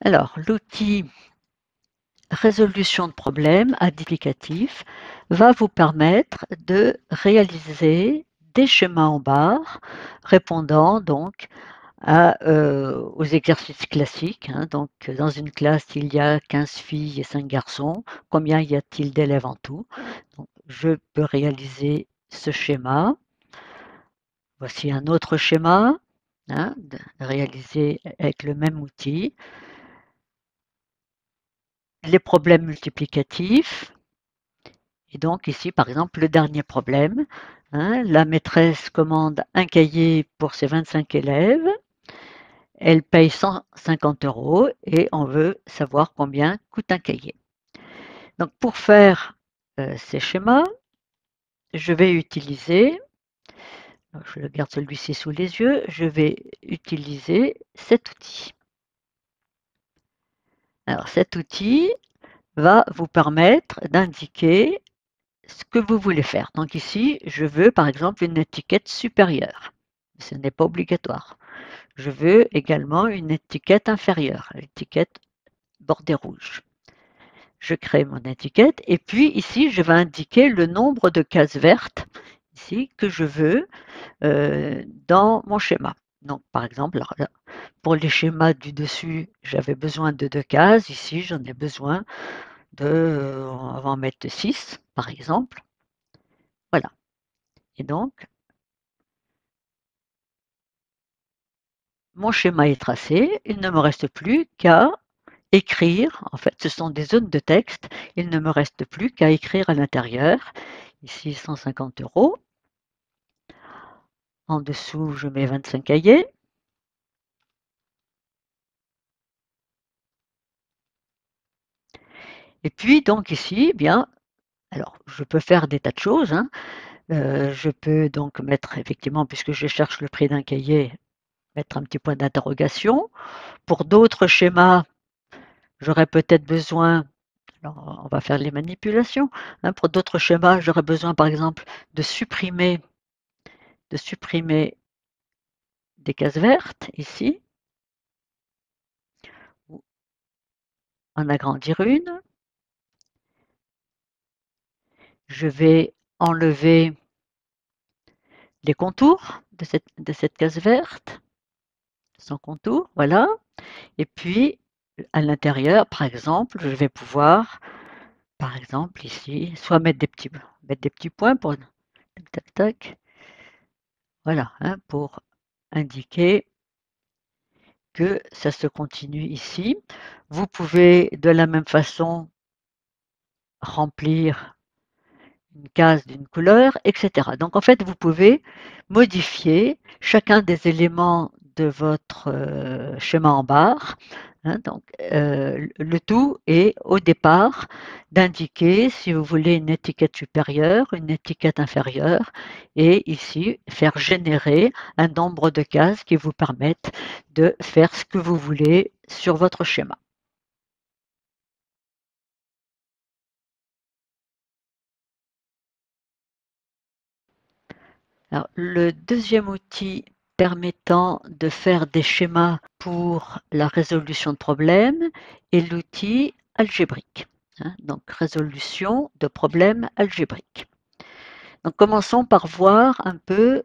Alors, l'outil résolution de problèmes additif va vous permettre de réaliser des schémas en barre répondant donc aux exercices classiques, hein. Donc, dans une classe, il y a 15 filles et 5 garçons. Combien y a-t-il d'élèves en tout? Donc, je peux réaliser ce schéma. Voici un autre schéma, hein, réalisé avec le même outil. Les problèmes multiplicatifs. Et donc ici, par exemple, le dernier problème, hein, la maîtresse commande un cahier pour ses 25 élèves. Elle paye 150 € et on veut savoir combien coûte un cahier. Donc pour faire ces schémas, je vais utiliser, je garde celui-ci sous les yeux, je vais utiliser cet outil. Alors cet outil va vous permettre d'indiquer ce que vous voulez faire. Donc ici, je veux par exemple une étiquette supérieure. Ce n'est pas obligatoire. Je veux également une étiquette inférieure, l'étiquette bordée rouge. Je crée mon étiquette et puis ici, je vais indiquer le nombre de cases vertes ici que je veux dans mon schéma. Donc par exemple, alors là, pour les schémas du dessus, j'avais besoin de 2 cases. Ici, j'en ai besoin de, on va en mettre 6 par exemple. Voilà. Et donc, mon schéma est tracé. Il ne me reste plus qu'à écrire. En fait, ce sont des zones de texte. Il ne me reste plus qu'à écrire à l'intérieur. Ici, 150 €. En dessous, je mets 25 cahiers. Et puis, donc ici, eh bien, alors, je peux faire des tas de choses, hein. Je peux donc mettre, effectivement, puisque je cherche le prix d'un cahier, mettre un petit point d'interrogation. Pour d'autres schémas, j'aurais peut-être besoin, alors on va faire les manipulations, hein. Pour d'autres schémas, j'aurais besoin, par exemple, de supprimer des cases vertes, ici, ou en agrandir une. Je vais enlever les contours de cette case verte, sans contour, voilà. Et puis, à l'intérieur, par exemple, je vais pouvoir, par exemple, ici, soit mettre des petits points pour, tac, tac, tac, voilà, hein, pour indiquer que ça se continue ici. Vous pouvez de la même façon remplir une case d'une couleur, etc. Donc en fait, vous pouvez modifier chacun des éléments de votre schéma en barre, hein. Donc le tout est au départ d'indiquer si vous voulez une étiquette supérieure, une étiquette inférieure, et ici faire générer un nombre de cases qui vous permettent de faire ce que vous voulez sur votre schéma. Alors, le deuxième outil permettant de faire des schémas pour la résolution de problèmes est l'outil algébrique, hein, donc résolution de problèmes algébriques. Donc commençons par voir un peu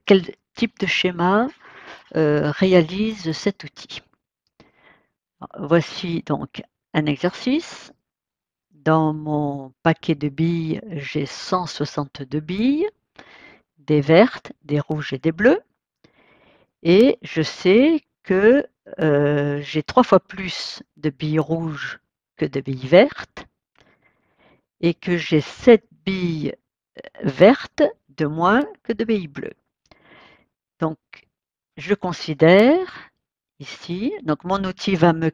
quel type de schéma réalise cet outil. Alors, voici donc un exercice. Dans mon paquet de billes, j'ai 162 billes, des vertes, des rouges et des bleues. Et je sais que j'ai 3 fois plus de billes rouges que de billes vertes et que j'ai 7 billes vertes de moins que de billes bleues. Donc, je considère ici, donc mon outil va me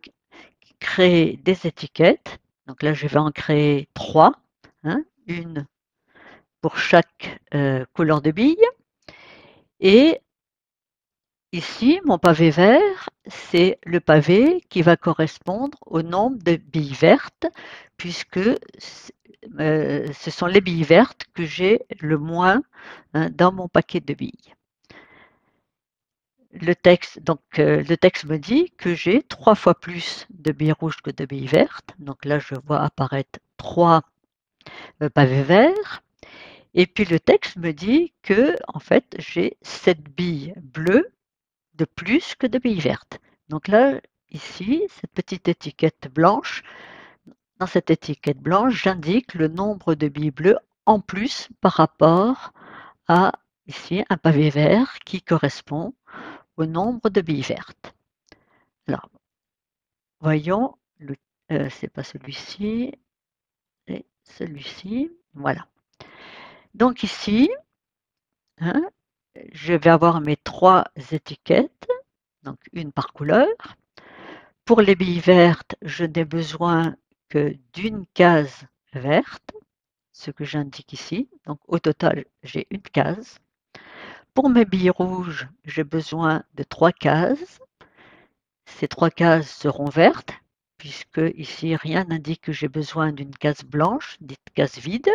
créer des étiquettes. Donc là, je vais en créer 3, hein, une pour chaque couleur de bille. Et ici, mon pavé vert, c'est le pavé qui va correspondre au nombre de billes vertes, puisque ce sont les billes vertes que j'ai le moins, hein, dans mon paquet de billes. le texte me dit que j'ai 3 fois plus de billes rouges que de billes vertes. Donc là, je vois apparaître 3 pavés verts. Et puis le texte me dit que, en fait, j'ai 7 billes bleues de plus que de billes vertes. Donc là, ici, cette petite étiquette blanche, dans cette étiquette blanche, j'indique le nombre de billes bleues en plus par rapport à, ici, un pavé vert qui correspond au nombre de billes vertes. Alors, voyons, c'est pas celui-ci, et celui-ci, voilà. Donc ici, hein, je vais avoir mes 3 étiquettes, donc une par couleur. Pour les billes vertes, je n'ai besoin que d'une case verte, ce que j'indique ici. Donc au total, j'ai une case. Pour mes billes rouges, j'ai besoin de 3 cases. Ces 3 cases seront vertes, puisque ici, rien n'indique que j'ai besoin d'une case blanche, dite case vide.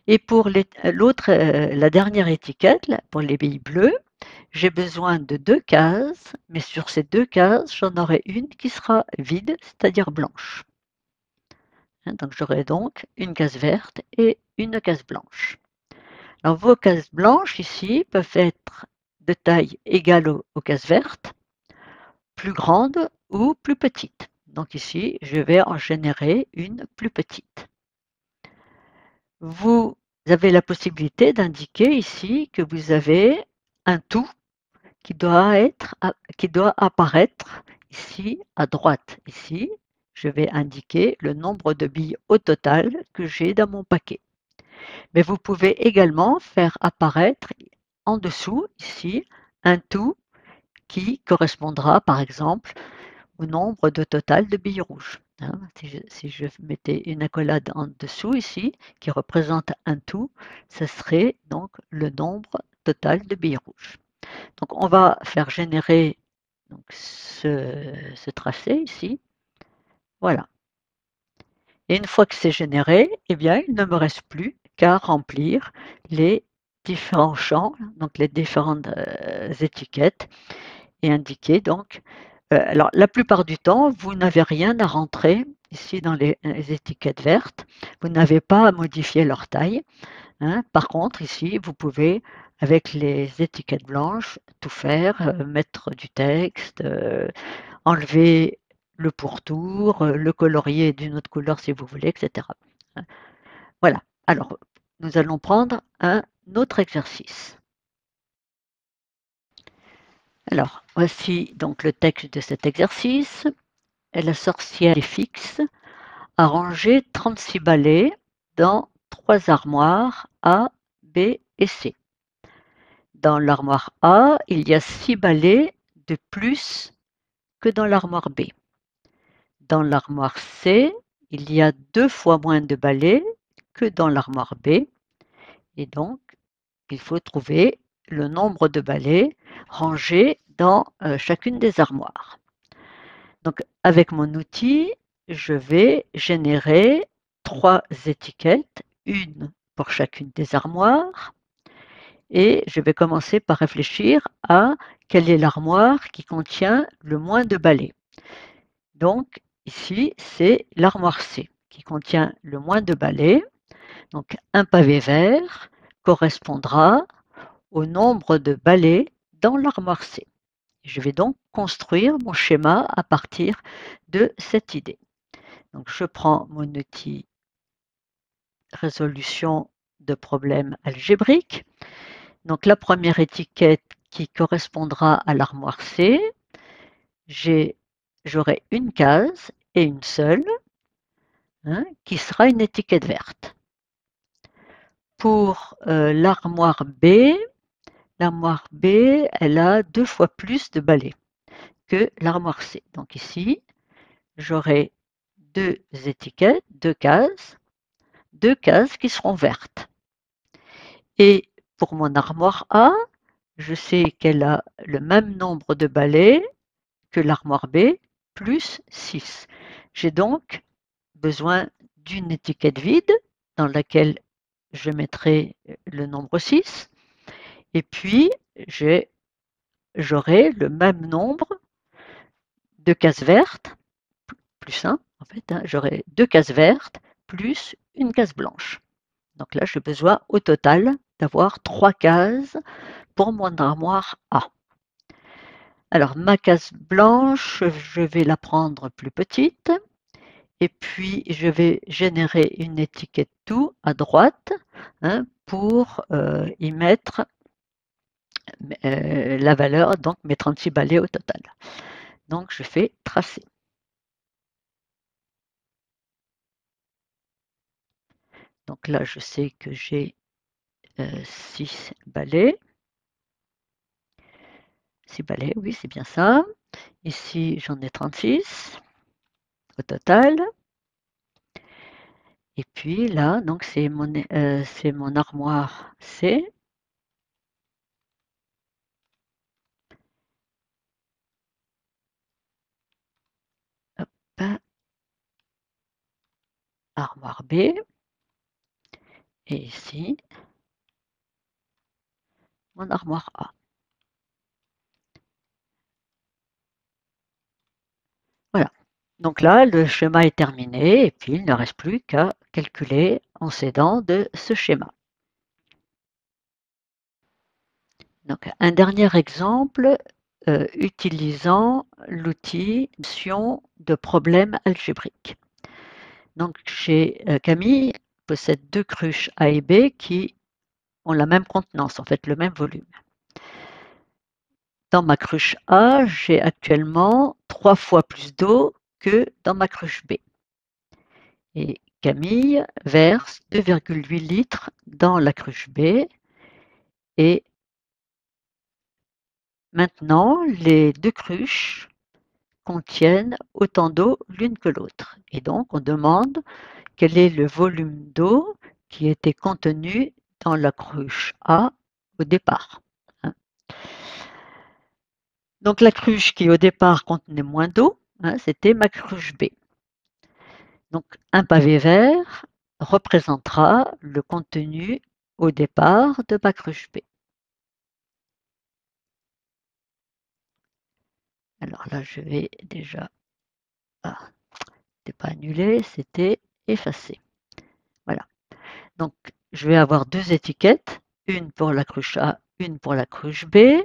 Et pour la dernière étiquette, là, pour les billes bleues, j'ai besoin de 2 cases, mais sur ces 2 cases, j'en aurai une qui sera vide, c'est-à-dire blanche. Donc j'aurai donc une case verte et une case blanche. Alors vos cases blanches ici peuvent être de taille égale aux cases vertes, plus grandes ou plus petites. Donc ici, je vais en générer une plus petite. Vous avez la possibilité d'indiquer ici que vous avez un tout qui doit apparaître ici à droite. Ici, je vais indiquer le nombre de billes au total que j'ai dans mon paquet. Mais vous pouvez également faire apparaître en dessous, ici, un tout qui correspondra, par exemple, au nombre de total de billes rouges. Si je mettais une accolade en dessous ici, qui représente un tout, ce serait donc le nombre total de billes rouges. Donc on va faire générer donc, ce tracé ici. Voilà. Et une fois que c'est généré, eh bien, il ne me reste plus qu'à remplir les différents champs, donc les différentes étiquettes, et indiquer donc. Alors, la plupart du temps, vous n'avez rien à rentrer ici dans les étiquettes vertes. Vous n'avez pas à modifier leur taille. Hein. Par contre, ici, vous pouvez, avec les étiquettes blanches, tout faire, mettre du texte, enlever le pourtour, le colorier d'une autre couleur si vous voulez, etc. Voilà. Alors, nous allons prendre un autre exercice. Alors, voici donc le texte de cet exercice. La sorcière fixe a rangé 36 balais dans 3 armoires A, B et C. Dans l'armoire A, il y a 6 balais de plus que dans l'armoire B. Dans l'armoire C, il y a 2 fois moins de balais que dans l'armoire B. Et donc, il faut trouver le nombre de balais rangés dans chacune des armoires. Donc, avec mon outil, je vais générer 3 étiquettes, une pour chacune des armoires. Et je vais commencer par réfléchir à quelle est l'armoire qui contient le moins de balais. Donc, ici, c'est l'armoire C qui contient le moins de balais. Donc, un pavé vert correspondra au nombre de balais dans l'armoire C. Je vais donc construire mon schéma à partir de cette idée. Donc, je prends mon outil résolution de problèmes algébriques. Donc, la première étiquette qui correspondra à l'armoire C, j'aurai une case et une seule, hein, qui sera une étiquette verte. Pour l'armoire B, elle a 2 fois plus de balais que l'armoire C. Donc ici, j'aurai 2 étiquettes, 2 cases qui seront vertes. Et pour mon armoire A, je sais qu'elle a le même nombre de balais que l'armoire B, plus 6. J'ai donc besoin d'une étiquette vide dans laquelle je mettrai le nombre 6. Et puis, j'ai j'aurai le même nombre de cases vertes, plus 1 en fait, hein, j'aurai 2 cases vertes plus une case blanche. Donc là, j'ai besoin au total d'avoir 3 cases pour mon armoire A. Alors ma case blanche, je vais la prendre plus petite et puis je vais générer une étiquette tout à droite, hein, pour y mettre la valeur, donc mes 36 balais au total. Donc je fais tracer. Donc là, je sais que j'ai 6 balais. 6 balais, oui, c'est bien ça. Ici, j'en ai 36 au total. Et puis là, donc c'est mon armoire C. Hop, armoire B. Et ici, mon armoire A. Voilà. Donc là, le schéma est terminé et puis il ne reste plus qu'à calculer en s'aidant de ce schéma. Donc un dernier exemple utilisant l'outil de problèmes algébriques. Donc chez Camille possède deux cruches A et B qui ont la même contenance, en fait le même volume. Dans ma cruche A, j'ai actuellement 3 fois plus d'eau que dans ma cruche B. Et Camille verse 2,8 litres dans la cruche B et maintenant les deux cruches contiennent autant d'eau l'une que l'autre. Et donc on demande quel est le volume d'eau qui était contenu dans la cruche A au départ. Hein. Donc la cruche qui au départ contenait moins d'eau, hein, c'était ma cruche B. Donc un pavé vert représentera le contenu au départ de ma cruche B. Alors là, je vais déjà... Ah, c'était pas annulé, c'était effacé. Voilà. Donc je vais avoir deux étiquettes, une pour la cruche A, une pour la cruche B.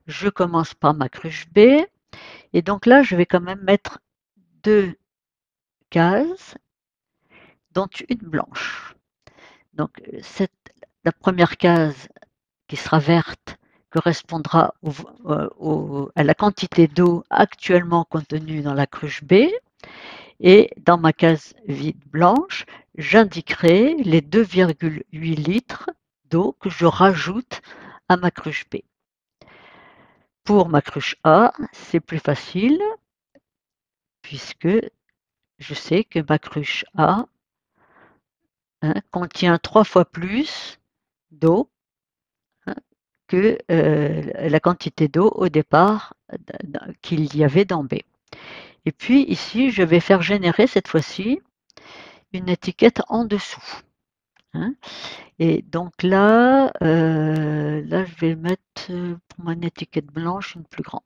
Je commence par ma cruche B. Et donc là, je vais quand même mettre deux cases, dont une blanche. Donc la première case qui sera verte correspondra à la quantité d'eau actuellement contenue dans la cruche B. Et dans ma case vide blanche, j'indiquerai les 2,8 litres d'eau que je rajoute à ma cruche B. Pour ma cruche A, c'est plus facile puisque je sais que ma cruche A, hein, contient 3 fois plus d'eau, hein, que la quantité d'eau au départ qu'il y avait dans B. Et puis ici, je vais faire générer cette fois-ci une étiquette en dessous. Hein. Et donc là, là, je vais mettre pour mon étiquette blanche une plus grande.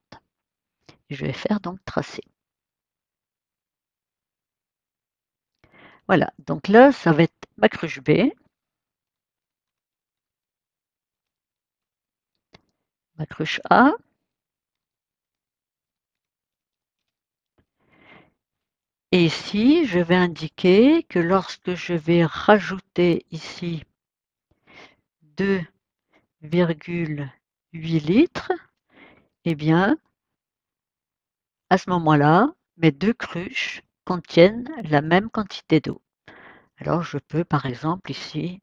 Et je vais faire donc tracer. Voilà, donc là, ça va être ma cruche B, ma cruche A. Et ici, je vais indiquer que lorsque je vais rajouter ici 2,8 litres, eh bien, à ce moment-là, mes deux cruches contiennent la même quantité d'eau. Alors, je peux, par exemple, ici,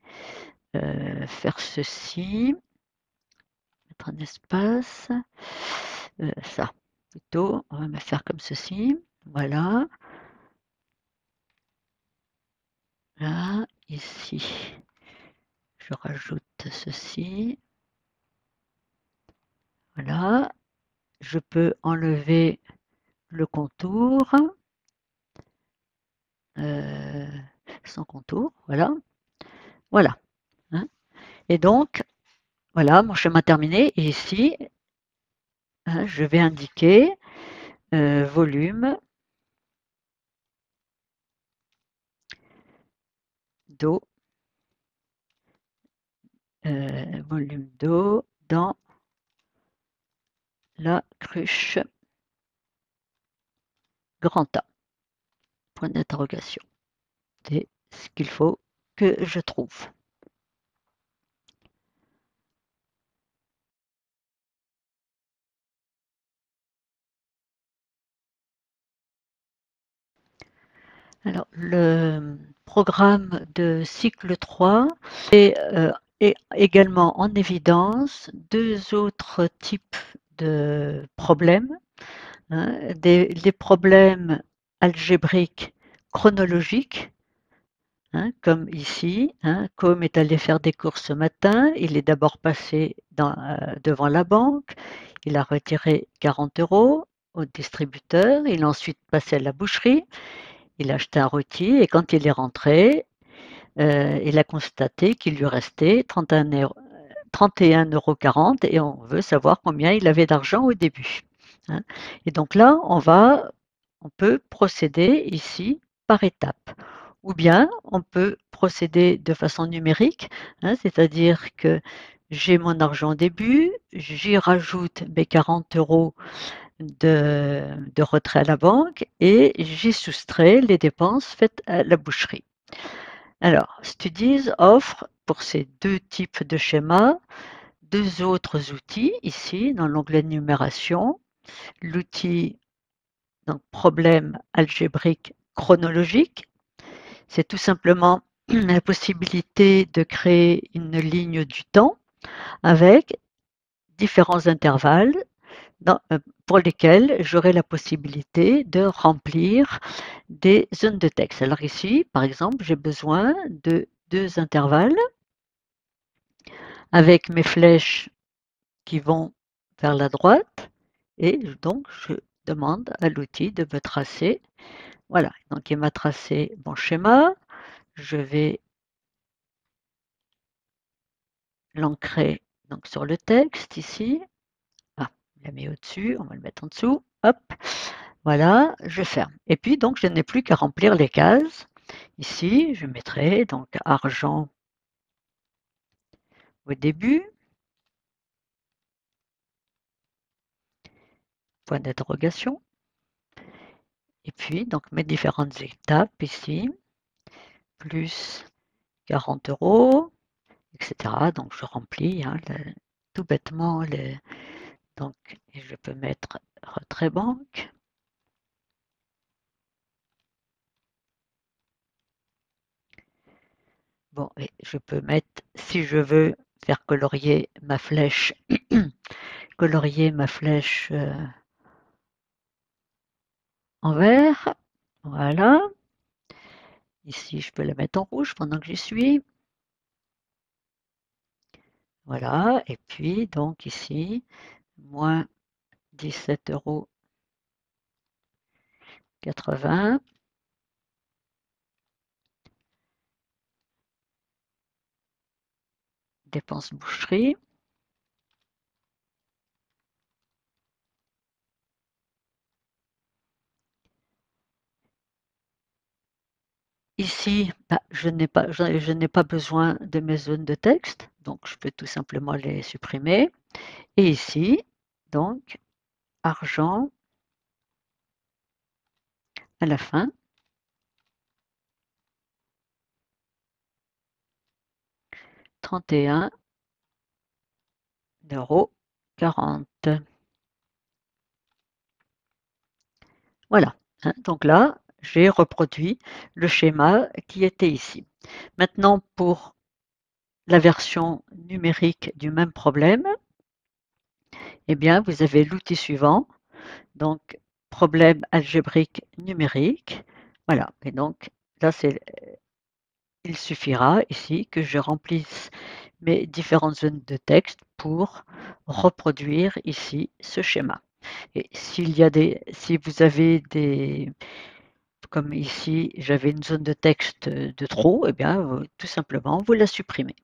faire ceci, mettre un espace, ça, plutôt, on va me faire comme ceci, voilà, là, ici, je rajoute ceci, voilà, je peux enlever le contour, euh, sans contour, voilà, voilà. Hein. Et donc, voilà, mon chemin terminé. Et ici, hein, je vais indiquer volume d'eau, volume d'eau dans la cruche grand A. Point d'interrogation. C'est ce qu'il faut que je trouve. Alors, le programme de cycle 3 met également en évidence deux autres types de problèmes, hein, les problèmes algébriques chronologiques, hein, comme ici. Hein, Com est allé faire des courses ce matin, il est d'abord passé devant la banque, il a retiré 40 € au distributeur, il est ensuite passé à la boucherie, il a acheté un rôti et quand il est rentré, il a constaté qu'il lui restait 31,40 € et on veut savoir combien il avait d'argent au début. Hein. Et donc là, on peut procéder ici par étapes. Ou bien on peut procéder de façon numérique, hein, c'est-à-dire que j'ai mon argent au début, j'y rajoute mes 40 € de retrait à la banque et j'y soustrais les dépenses faites à la boucherie. Alors, Studies offre pour ces deux types de schémas deux autres outils ici dans l'onglet numération. L'outil donc problème algébrique chronologique, c'est tout simplement la possibilité de créer une ligne du temps avec différents intervalles pour lesquels j'aurai la possibilité de remplir des zones de texte. Alors ici, par exemple, j'ai besoin de deux intervalles avec mes flèches qui vont vers la droite et donc je demande à l'outil de me tracer. Voilà, donc il m'a tracé mon schéma. Je vais l'ancrer donc sur le texte ici. Ah, on l'a mis au-dessus, on va le mettre en dessous. Hop, voilà, je ferme. Et puis donc je n'ai plus qu'à remplir les cases. Ici, je mettrai donc argent au début, point d'interrogation. Et puis donc mes différentes étapes ici, plus 40 €, etc. Donc je remplis hein, tout bêtement donc je peux mettre retrait banque. Bon, et je peux mettre, si je veux faire colorier ma flèche, colorier ma flèche en vert. Voilà. Ici, je peux la mettre en rouge pendant que j'y suis. Voilà. Et puis, donc ici, moins 17,80 €. Dépenses boucherie. Ici, bah, je n'ai pas besoin de mes zones de texte, donc je peux tout simplement les supprimer. Et ici, donc, argent à la fin, 31,40 €. Voilà. Hein, donc là, j'ai reproduit le schéma qui était ici. Maintenant, pour la version numérique du même problème, eh bien, vous avez l'outil suivant, donc problème algébrique numérique. Voilà. Et donc, là, il suffira ici que je remplisse mes différentes zones de texte pour reproduire ici ce schéma. Et si vous avez comme ici, j'avais une zone de texte de trop, eh bien, tout simplement, vous la supprimez.